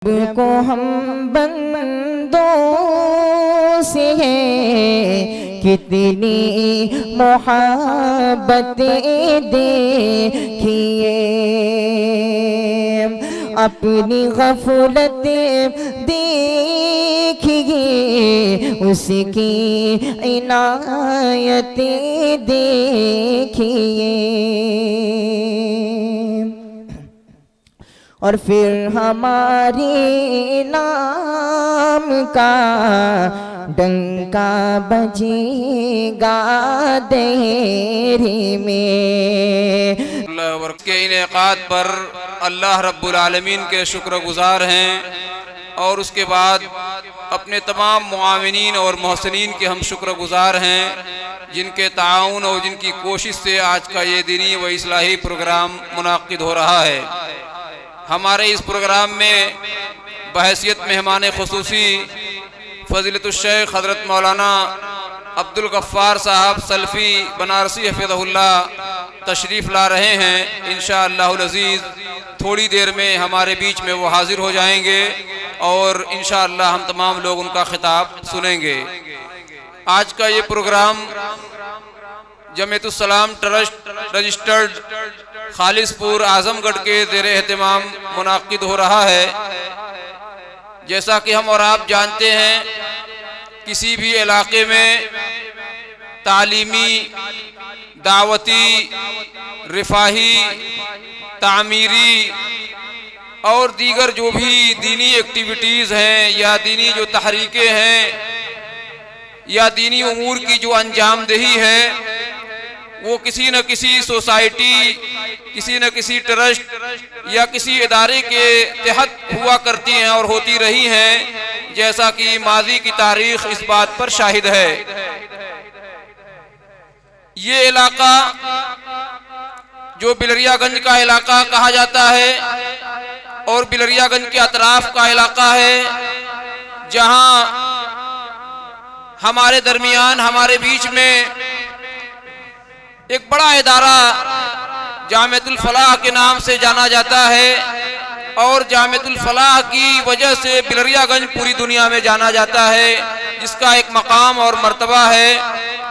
رب کو ہم بندوں سے ہے کتنی محبتیں دیکھیے، اپنی غفلت دیکھیے، اس کی عنایتیں دیکھیے، اور پھر ہمارے نام کا ڈنکا بجے گا دیر میں۔ اللہ کے انعقاد پر اللہ رب العالمین کے شکر گزار ہیں، اور اس کے بعد اپنے تمام معاونین اور محسنین کے ہم شکر گزار ہیں، جن کے تعاون اور جن کی کوشش سے آج کا یہ دینی و اصلاحی پروگرام منعقد ہو رہا ہے۔ ہمارے اس پروگرام میں بحیثیت مہمان خصوصی فضیلت الشیخ حضرت مولانا عبدالغفار صاحب سلفی بنارسی حفظہ اللہ تشریف لا رہے ہیں۔ انشاءاللہ العزیز تھوڑی دیر میں ہمارے بیچ میں وہ حاضر ہو جائیں گے، اور انشاءاللہ ہم تمام لوگ ان کا خطاب سنیں گے۔ آج کا یہ پروگرام جمعیت السلام ٹرسٹ رجسٹرڈ خالص پور اعظم گڑھ کے زیر اہتمام منعقد ہو رہا ہے۔ جیسا کہ ہم اور آپ جانتے ہیں، کسی بھی علاقے میں تعلیمی، دعوتی، رفاہی، تعمیری اور دیگر جو بھی دینی ایکٹیویٹیز ہیں یا دینی جو تحریکیں ہیں یا دینی امور کی جو انجام دہی ہے، وہ کسی نہ کسی سوسائٹی، کسی نہ کسی ٹرسٹ یا کسی ادارے کے تحت ہوا کرتی ہیں اور ہوتی رہی ہیں، جیسا کہ ماضی کی تاریخ اس بات پر شاہد ہے۔ یہ علاقہ جو بلریا گنج کا علاقہ کہا جاتا ہے اور بلریا گنج کے اطراف کا علاقہ ہے، جہاں ہمارے درمیان، ہمارے بیچ میں ایک بڑا ادارہ جامعۃ الفلاح کے نام سے جانا جاتا ہے، اور جامعۃ الفلاح کی وجہ سے بلریا گنج پوری دنیا میں جانا جاتا ہے، جس کا ایک مقام اور مرتبہ ہے۔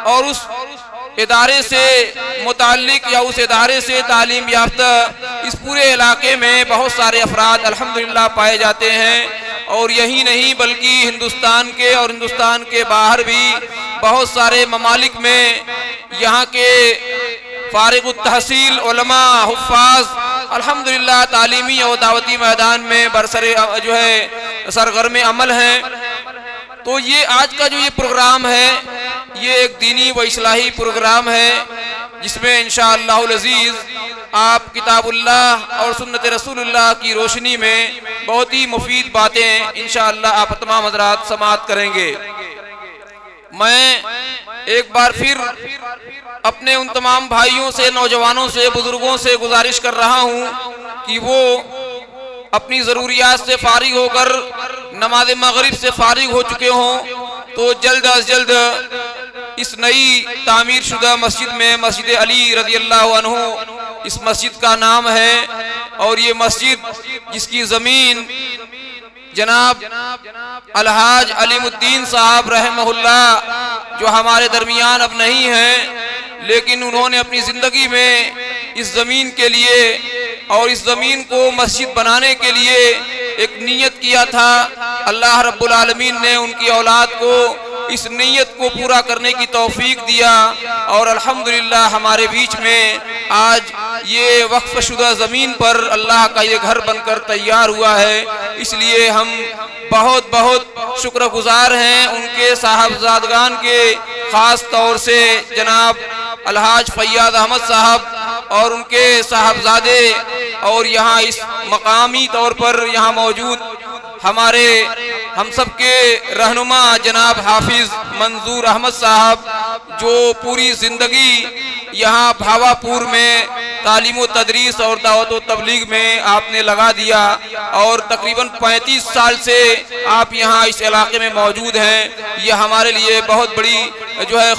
اور اس ادارے سے متعلق یا اس ادارے سے تعلیم یافتہ اس پورے علاقے میں بہت سارے افراد الحمدللہ پائے جاتے ہیں، اور یہی نہیں بلکہ ہندوستان کے اور ہندوستان کے باہر بھی بہت سارے ممالک میں یہاں کے فارغ التحصیل علماء، حفاظ الحمدللہ تعلیمی اور دعوتی میدان میں سرگرم عمل ہیں۔ تو یہ آج کا جو یہ پروگرام ہے، یہ ایک دینی و اصلاحی پروگرام ہے، جس میں انشاءاللہ العزیز آپ کتاب اللہ اور سنت رسول اللہ کی روشنی میں بہت ہی مفید باتیں انشاءاللہ آپ تمام حضرات سماعت کریں گے۔ میں ایک بار پھر اپنے ان تمام بھائیوں سے، نوجوانوں سے، بزرگوں سے گزارش کر رہا ہوں کہ وہ اپنی ضروریات سے فارغ ہو کر نماز مغرب سے فارغ ہو چکے ہوں تو جلد از جلد اس نئی تعمیر شدہ مسجد میں، مسجد علی رضی اللہ عنہ اس مسجد کا نام ہے، اور یہ مسجد جس کی زمین جناب الحاج علیم الدین صاحب رحمہ اللہ جو ہمارے درمیان اب نہیں ہیں، لیکن انہوں نے اپنی زندگی میں اس زمین کے لیے اور اس زمین کو مسجد بنانے کے لیے ایک نیت کیا تھا۔ اللہ رب العالمین نے ان کی اولاد کو اس نیت کو پورا کرنے کی توفیق دیا، اور الحمدللہ ہمارے بیچ میں آج یہ وقف شدہ زمین پر اللہ کا یہ گھر بن کر تیار ہوا ہے۔ اس لیے ہم بہت بہت شکر گزار ہیں ان کے صاحبزادگان کے، خاص طور سے جناب الحاج فیاض احمد صاحب اور ان کے صاحبزادے، اور یہاں اس مقامی طور پر یہاں موجود ہمارے ہم سب کے رہنما جناب حافظ منظور احمد صاحب، جو پوری زندگی یہاں بھاواپور میں تعلیم و تدریس اور دعوت و تبلیغ میں آپ نے لگا دیا، اور تقریباً 35 سال سے آپ یہاں اس علاقے میں موجود ہیں۔ یہ ہمارے لیے بہت بڑی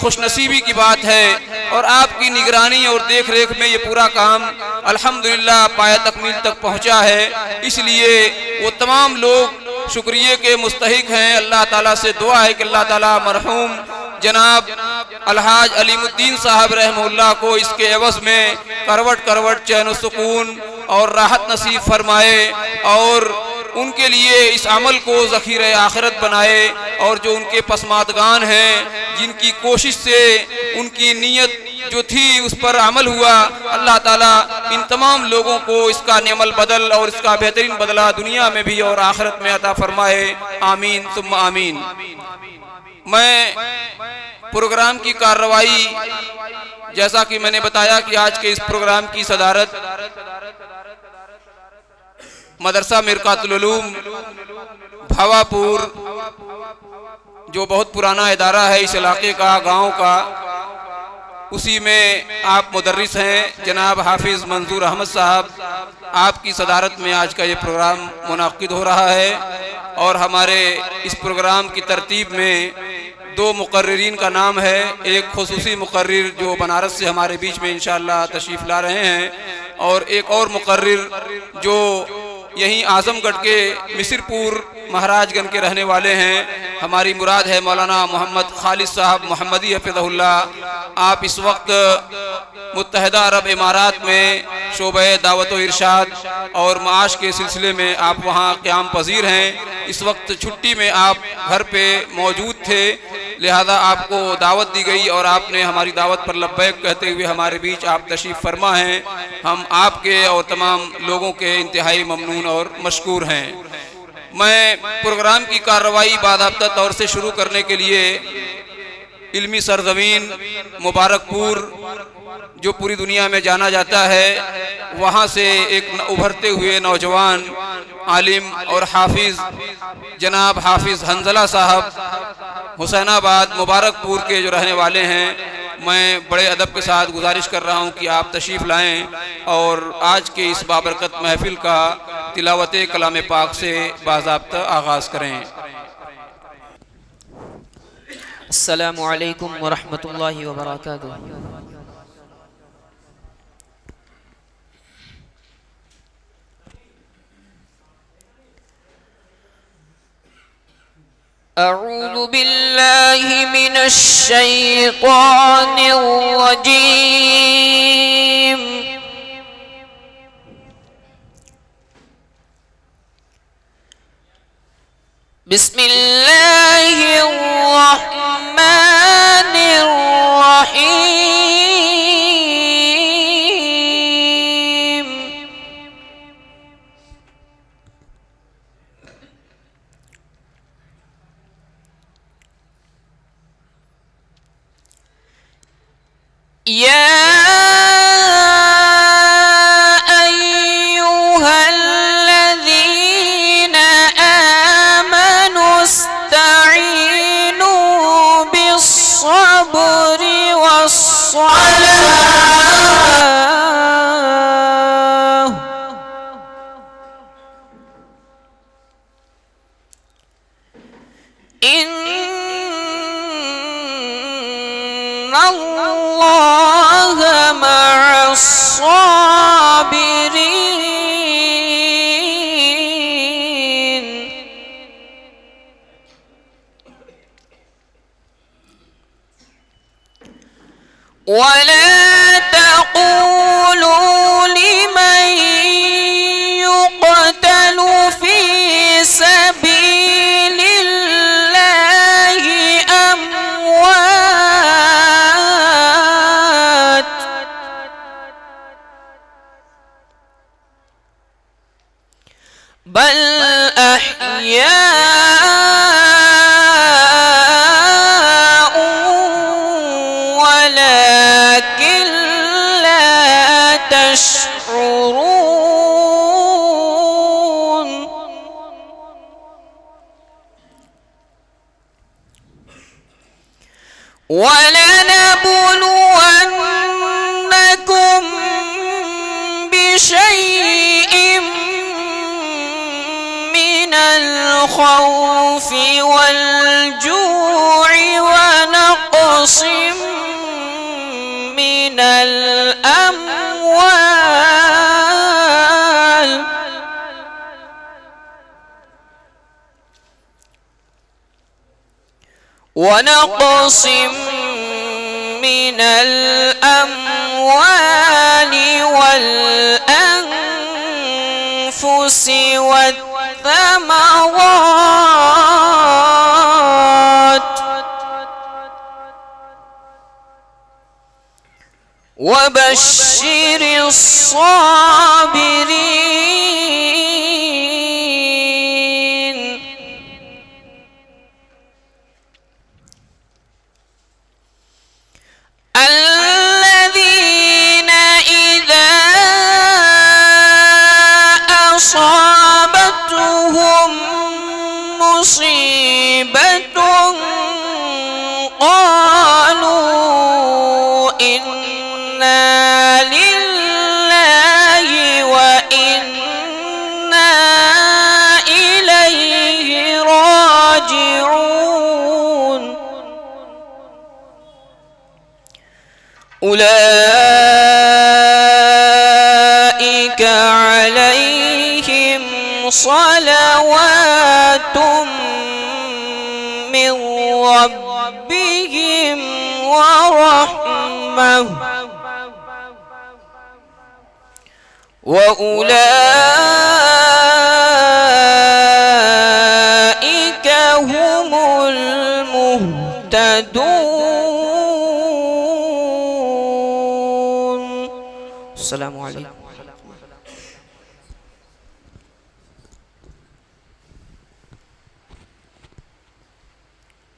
خوش نصیبی کی بات ہے اور آپ کی نگرانی اور دیکھ ریکھ میں یہ پورا کام الحمدللہ پایہ تکمیل تک پہنچا ہے۔ اس لیے وہ تمام لوگ شکریہ کے مستحق ہیں۔ اللہ تعالیٰ سے دعا ہے کہ اللہ تعالیٰ مرحوم جناب الحاج علیم الدین صاحب رحمہ اللہ کو اس کے عوض میں کروٹ کروٹ چین و سکون اور راحت نصیب فرمائے، اور ان کے لیے اس عمل کو ذخیرہ آخرت بنائے، اور جو ان کے پسماندگان ہیں جن کی کوشش سے ان کی نیت جو تھی اس پر عمل ہوا، اللہ تعالیٰ ان تمام لوگوں کو اس کا نعم البدل اور اس کا بہترین بدلہ دنیا میں بھی اور آخرت میں عطا فرمائے، آمین ثم آمین۔ میں پروگرام کی کارروائی، جیسا کہ میں نے بتایا کہ آج کے اس پروگرام کی صدارت مدرسہ مرقات العلوم بھاواپور، جو بہت پرانا ادارہ ہے اس علاقے کا، گاؤں کا، اسی میں آپ مدرس ہیں جناب حافظ منظور احمد صاحب، آپ کی صدارت میں آج کا یہ پروگرام منعقد ہو رہا ہے۔ اور ہمارے اس پروگرام کی ترتیب میں دو مقررین کا نام ہے، ایک خصوصی مقرر جو بنارس سے ہمارے بیچ میں انشاءاللہ تشریف لا رہے ہیں، اور ایک اور مقرر جو یہیں اعظم گڑھ کے مصر پور مہاراج گنج کے رہنے والے ہیں، ہماری مراد ہے مولانا محمد خالد صاحب محمدی حفظہ اللہ۔ آپ اس وقت متحدہ عرب امارات میں شعبہ دعوت و ارشاد اور معاش کے سلسلے میں آپ وہاں قیام پذیر ہیں۔ اس وقت چھٹی میں آپ گھر پہ موجود تھے، لہذا آپ کو دعوت دی گئی اور آپ نے ہماری دعوت پر لبیک کہتے ہوئے ہمارے بیچ آپ تشریف فرما ہیں۔ ہم آپ کے اور تمام لوگوں کے انتہائی ممنون اور مشکور ہیں۔ میں پروگرام کی کارروائی باضابطہ طور سے شروع کرنے کے لیے علمی سرزمین مبارک پور، جو پوری دنیا میں جانا جاتا ہے، وہاں سے ایک ابھرتے ہوئے نوجوان عالم اور حافظ جناب حافظ حنظلہ صاحب حسین آباد مبارک پور کے جو رہنے والے ہیں، میں بڑے ادب کے ساتھ گزارش کر رہا ہوں کہ آپ تشریف لائیں اور آج کے اس بابرکت محفل کا تلاوت کلام پاک سے باضابطہ آغاز کریں۔ السلام علیکم ورحمۃ اللہ وبرکاتہ۔ اعوذ باللہ من الشیطان الرجیم۔ بسم اللہ الرحمن الرحیم۔ یا ایہا الذین آمنوا استعینوا بالصبر والصلاة ان اللہ مع الصابرین۔ ولا تقولوا لمن يقتل في سبيل الله أموات بل أحياء ولكن لا تشعرون۔ ولنبلونكم بشيء من الخوف والجوع ونقص من الأموال ونقص من الأموال والأنفس والثمرات وبشر الصابرين الذين إذا أصابتهم مصيبة قالوا إنا لله وإنا إليه راجعون أولئك عليهم صلوات من ربهم ورحمة وأولئك هم المهتدون. السلام عليكم.